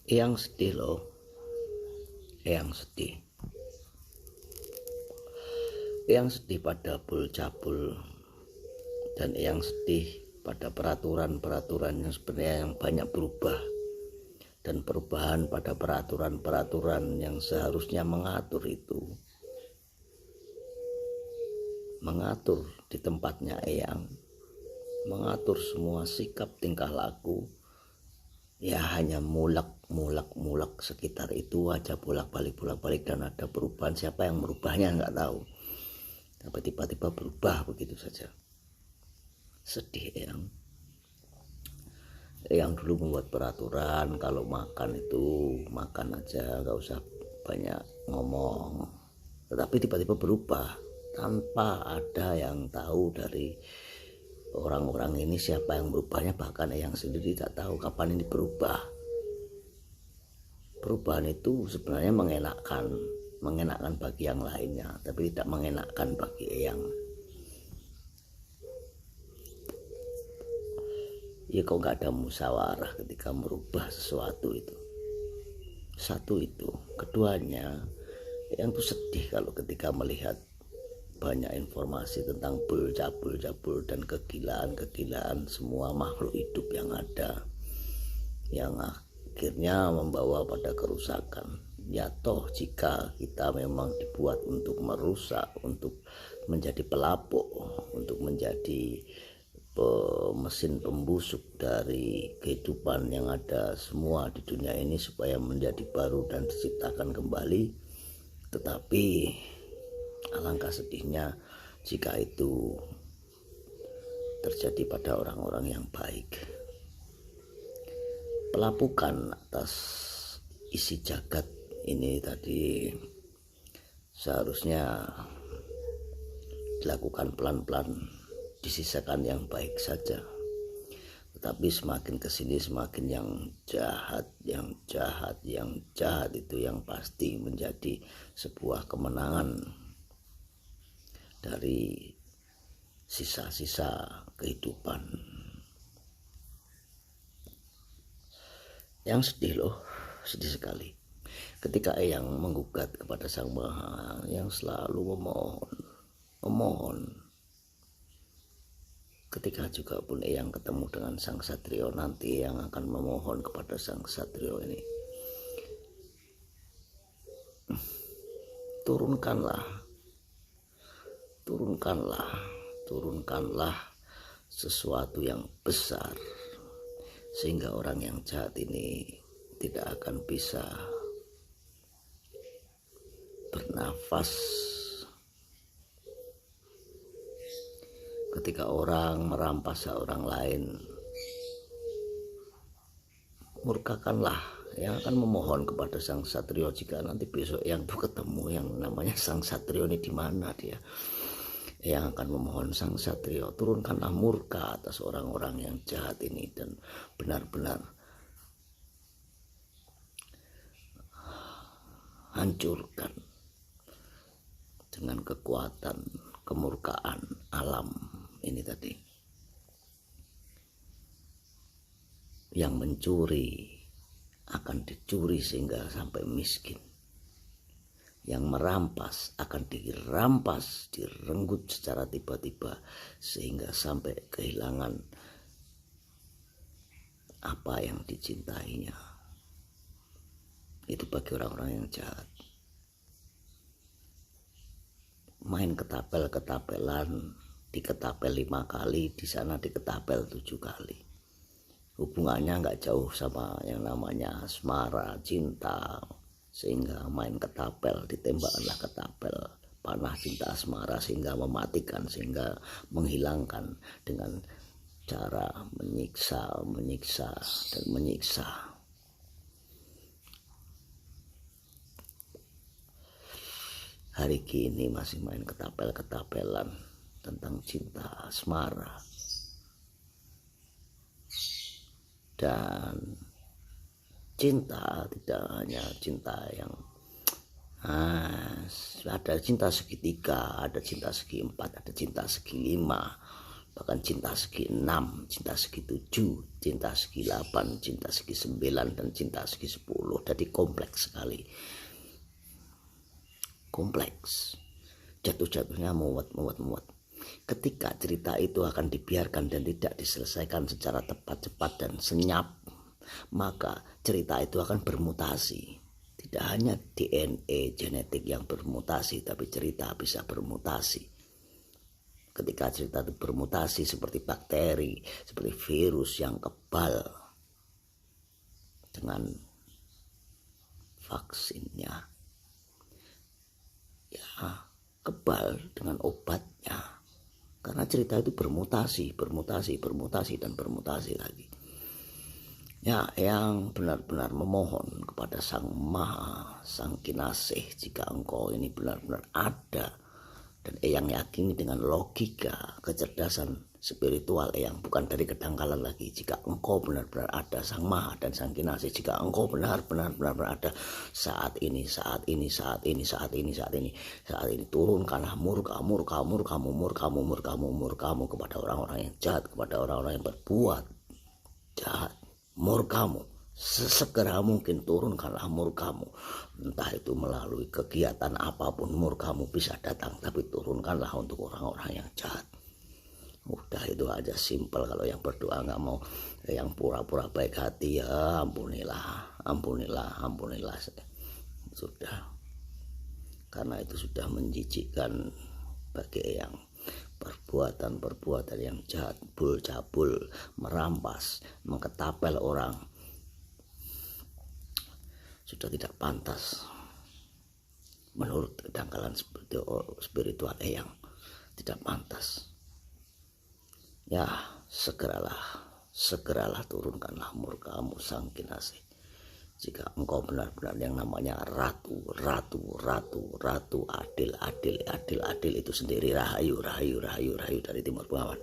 Eyang sedih loh, Eyang sedih. Eyang sedih pada bul-cabul, dan Eyang sedih pada peraturan-peraturan yang sebenarnya yang banyak berubah, dan perubahan pada peraturan-peraturan yang seharusnya mengatur itu, mengatur di tempatnya Eyang, mengatur semua sikap tingkah laku, ya hanya mulak sekitar itu aja, bolak-balik dan ada perubahan. Siapa yang merubahnya nggak tahu, tapi tiba-tiba berubah begitu saja. Sedih yang dulu membuat peraturan kalau makan itu makan aja, nggak usah banyak ngomong, tetapi tiba-tiba berubah tanpa ada yang tahu dari orang-orang ini siapa yang berubahnya. Bahkan yang sendiri tidak tahu kapan ini berubah. Perubahan itu sebenarnya mengenakkan bagi yang lainnya, tapi tidak mengenakkan bagi Eyang. Ya kok nggak ada musyawarah ketika merubah sesuatu itu. Satu itu, keduanya, Eyang tuh sedih kalau ketika melihat banyak informasi tentang cabul dan kegilaan semua makhluk hidup yang ada, yang akhirnya membawa pada kerusakan. Ya toh jika kita memang dibuat untuk merusak, untuk menjadi pelapuk, untuk menjadi mesin pembusuk dari kehidupan yang ada semua di dunia ini supaya menjadi baru dan diciptakan kembali, tetapi alangkah sedihnya jika itu terjadi pada orang-orang yang baik. Pelapukan atas isi jagat ini tadi seharusnya dilakukan pelan-pelan, disisakan yang baik saja. Tetapi semakin kesini semakin yang jahat itu yang pasti menjadi sebuah kemenangan dari sisa-sisa kehidupan. Yang sedih loh, sedih sekali ketika Eyang menggugat kepada Sang Maha, yang selalu memohon. Ketika juga pun Eyang ketemu dengan Sang Satrio nanti, yang akan memohon kepada Sang Satrio ini, turunkanlah sesuatu yang besar, sehingga orang yang jahat ini tidak akan bisa bernafas. Ketika orang merampas orang lain, murkakanlah. Yang akan memohon kepada Sang Satrio, jika nanti besok yang tuh ketemu yang namanya Sang Satrio ini di mana dia, yang akan memohon Sang Satrio, turunkanlah murka atas orang-orang yang jahat ini dan benar-benar hancurkan dengan kekuatan kemurkaan alam ini tadi. Yang mencuri akan dicuri sehingga sampai miskin, yang merampas akan dirampas, direnggut secara tiba-tiba sehingga sampai kehilangan apa yang dicintainya. Itu bagi orang-orang yang jahat. Main ketapel-ketapelan, diketapel 5 kali, di sana diketapel 7 kali. Hubungannya nggak jauh sama yang namanya asmara, cinta, sehingga main ketapel, ditembaklah ketapel panah cinta asmara sehingga mematikan, sehingga menghilangkan dengan cara menyiksa dan menyiksa. Hari kini masih main ketapel-ketapelan tentang cinta asmara. Dan cinta tidak hanya cinta yang ada cinta segitiga, ada cinta segi 4, ada cinta segi 5, bahkan cinta segi 6, cinta segi 7, cinta segi 8, cinta segi 9, dan cinta segi 10. Jadi kompleks sekali. Kompleks. Jatuh-jatuhnya muat. Ketika cerita itu akan dibiarkan dan tidak diselesaikan secara tepat, cepat, dan senyap, maka cerita itu akan bermutasi. Tidak hanya DNA genetik yang bermutasi, tapi cerita bisa bermutasi. Ketika cerita itu bermutasi seperti bakteri, seperti virus yang kebal dengan vaksinnya, ya kebal dengan obatnya. Karena cerita itu bermutasi dan bermutasi lagi. Ya, yang benar-benar memohon kepada Sang Maha, Sang Kinasih, jika engkau ini benar-benar ada, dan Eyang yakini dengan logika, kecerdasan spiritual Eyang, bukan dari kedangkalan lagi, jika engkau benar-benar ada, Sang Maha dan Sang Kinasih, jika engkau benar-benar ada saat ini, turunkanlah murkamu kepada orang-orang yang jahat, kepada orang-orang yang berbuat jahat. Murkamu, sesegera mungkin turunkanlah murkamu, entah itu melalui kegiatan apapun murkamu bisa datang, tapi turunkanlah untuk orang-orang yang jahat. Udah itu aja, simpel. Kalau yang berdoa nggak mau, yang pura-pura baik hati, ya ampunilah. Sudah, karena itu sudah menjijikkan bagi yang perbuatan yang jahat, cabul, merampas, mengketapel orang, sudah tidak pantas menurut kedangkalan spiritual Eyang, tidak pantas. Ya, segeralah turunkanlah murkamu, Sang Kinasih. Jika engkau benar-benar yang namanya ratu, adil itu sendiri, rahayu dari Timur Bengawan.